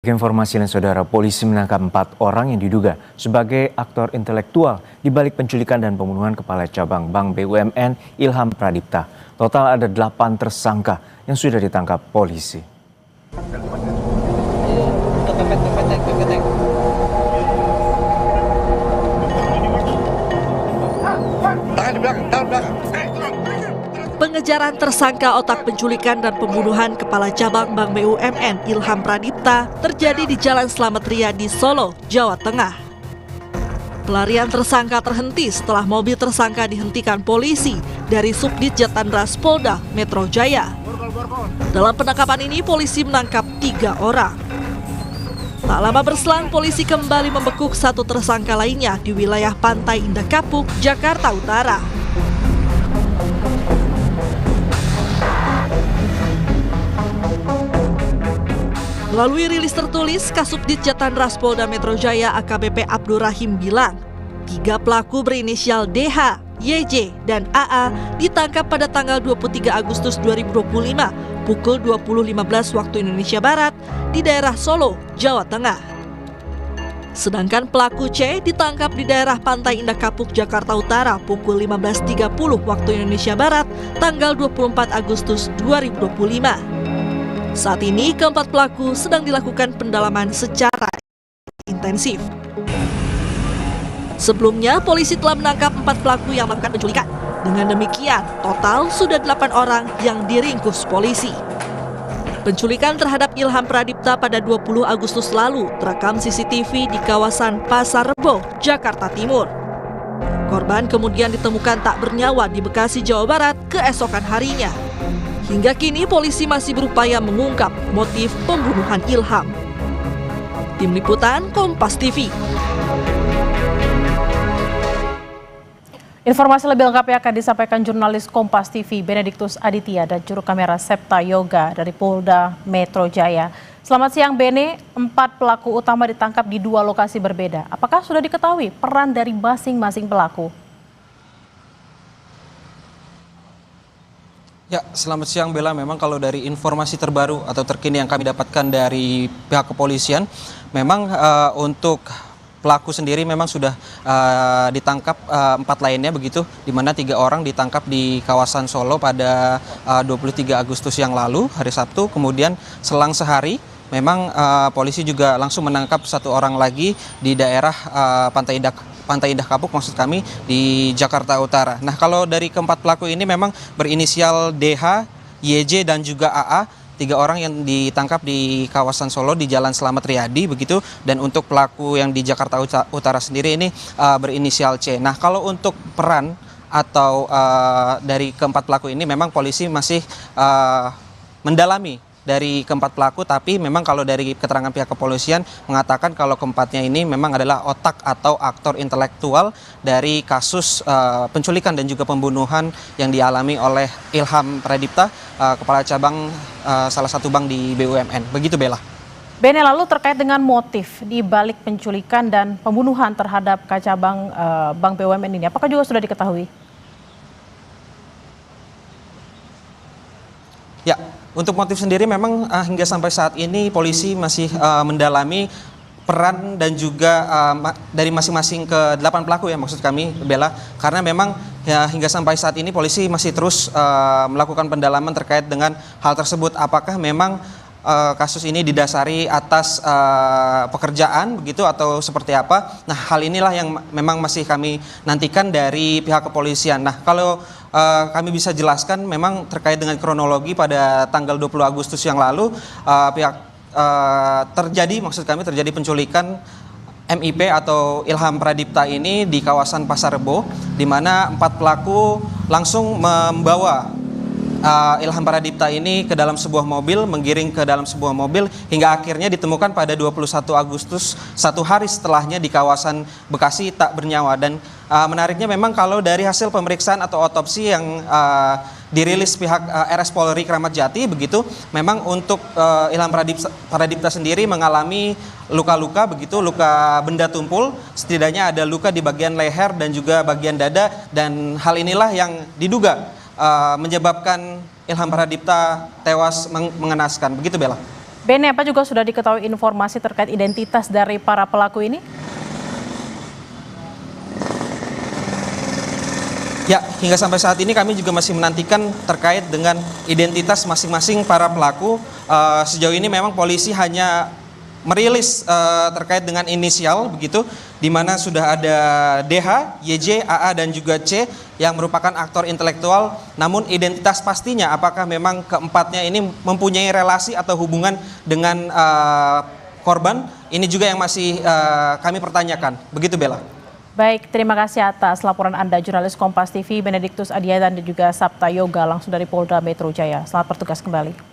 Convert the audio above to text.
Informasi lain saudara, polisi menangkap 4 orang yang diduga sebagai aktor intelektual di balik penculikan dan pembunuhan Kepala Cabang Bank BUMN Ilham Pradipta. Total ada 8 tersangka yang sudah ditangkap polisi. Pengejaran tersangka otak penculikan dan pembunuhan Kepala Cabang Bank BUMN Ilham Pradipta terjadi di Jalan Slamet Riyadi, Solo, Jawa Tengah. Pelarian tersangka terhenti setelah mobil tersangka dihentikan polisi dari Subdit Jatandras Polda Metro Jaya. Dalam penangkapan ini, polisi menangkap 3 orang. Tak lama berselang, polisi kembali membekuk 1 tersangka lainnya di wilayah Pantai Indah Kapuk, Jakarta Utara. Melalui rilis tertulis, Kasubdit Jatandras Polda Metro Jaya AKBP Abdur Rahim bilang, 3 pelaku berinisial DH, YJ, dan AA ditangkap pada tanggal 23 Agustus 2025 pukul 20.15 waktu Indonesia Barat di daerah Solo, Jawa Tengah. Sedangkan pelaku C ditangkap di daerah Pantai Indah Kapuk, Jakarta Utara pukul 15.30 waktu Indonesia Barat tanggal 24 Agustus 2025. Saat ini, keempat pelaku sedang dilakukan pendalaman secara intensif. Sebelumnya, polisi telah menangkap 4 pelaku yang melakukan penculikan. Dengan demikian, total sudah 8 orang yang diringkus polisi. Penculikan terhadap Ilham Pradipta pada 20 Agustus lalu terekam CCTV di kawasan Pasar Rebo, Jakarta Timur. Korban kemudian ditemukan tak bernyawa di Bekasi, Jawa Barat keesokan harinya. Hingga kini polisi masih berupaya mengungkap motif pembunuhan Ilham. Tim Liputan Kompas TV. Informasi lebih lengkapnya akan disampaikan jurnalis Kompas TV Benediktus Aditya dan juru kamera Septa Yoga dari Polda Metro Jaya. Selamat siang Bene, 4 pelaku utama ditangkap di 2 lokasi berbeda. Apakah sudah diketahui peran dari masing-masing pelaku? Ya, selamat siang Bella. Memang kalau dari informasi terbaru atau terkini yang kami dapatkan dari pihak kepolisian, memang untuk pelaku sendiri memang sudah ditangkap 4 lainnya begitu, di mana 3 orang ditangkap di kawasan Solo pada 23 Agustus yang lalu, hari Sabtu. Kemudian selang sehari, memang polisi juga langsung menangkap 1 orang lagi di daerah Pantai Indah Kapuk, maksud kami, di Jakarta Utara. Nah, kalau dari keempat pelaku ini memang berinisial DH, YJ, dan juga AA, 3 orang yang ditangkap di kawasan Solo di Jalan Slamet Riyadi begitu. Dan untuk pelaku yang di Jakarta Utara sendiri ini berinisial C. Nah, kalau untuk peran atau dari keempat pelaku ini memang polisi masih mendalami dari keempat pelaku, tapi memang kalau dari keterangan pihak kepolisian mengatakan kalau keempatnya ini memang adalah otak atau aktor intelektual dari kasus penculikan dan juga pembunuhan yang dialami oleh Ilham Pradipta, Kepala Cabang salah satu bank di BUMN. Begitu Bella. Bene, lalu terkait dengan motif di balik penculikan dan pembunuhan terhadap Kacabang Bank BUMN ini, apakah juga sudah diketahui? Ya, untuk motif sendiri memang hingga sampai saat ini polisi masih mendalami peran dan juga dari masing-masing ke-8 pelaku ya, maksud kami Bella, karena memang ya, hingga sampai saat ini polisi masih terus melakukan pendalaman terkait dengan hal tersebut. Apakah memang kasus ini didasari atas pekerjaan begitu atau seperti apa? Nah, hal inilah yang memang masih kami nantikan dari pihak kepolisian. Nah, kalau kami bisa jelaskan memang terkait dengan kronologi pada tanggal 20 Agustus yang lalu terjadi penculikan MIP atau Ilham Pradipta ini di kawasan Pasar Rebo, di mana 4 pelaku langsung membawa Ilham Pradipta ini ke dalam sebuah mobil, menggiring ke dalam sebuah mobil hingga akhirnya ditemukan pada 21 Agustus, 1 hari setelahnya di kawasan Bekasi tak bernyawa. Dan menariknya memang kalau dari hasil pemeriksaan atau otopsi yang dirilis pihak RS Polri Kramat Jati begitu, memang untuk Ilham Pradipta sendiri mengalami luka-luka begitu, luka benda tumpul, setidaknya ada luka di bagian leher dan juga bagian dada, dan hal inilah yang diduga menyebabkan Ilham Pradipta tewas mengenaskan. Begitu Bella. Bene, apa juga sudah diketahui informasi terkait identitas dari para pelaku ini? Ya, hingga sampai saat ini kami juga masih menantikan terkait dengan identitas masing-masing para pelaku. Sejauh ini memang polisi hanya merilis terkait dengan inisial begitu, di mana sudah ada DH, YJ, AA dan juga C yang merupakan aktor intelektual. Namun identitas pastinya apakah memang keempatnya ini mempunyai relasi atau hubungan dengan korban, ini juga yang masih kami pertanyakan. Begitu Bella. Baik, terima kasih atas laporan Anda, jurnalis Kompas TV Benediktus Adiatan dan juga Sabta Yoga langsung dari Polda Metro Jaya. Selamat bertugas kembali.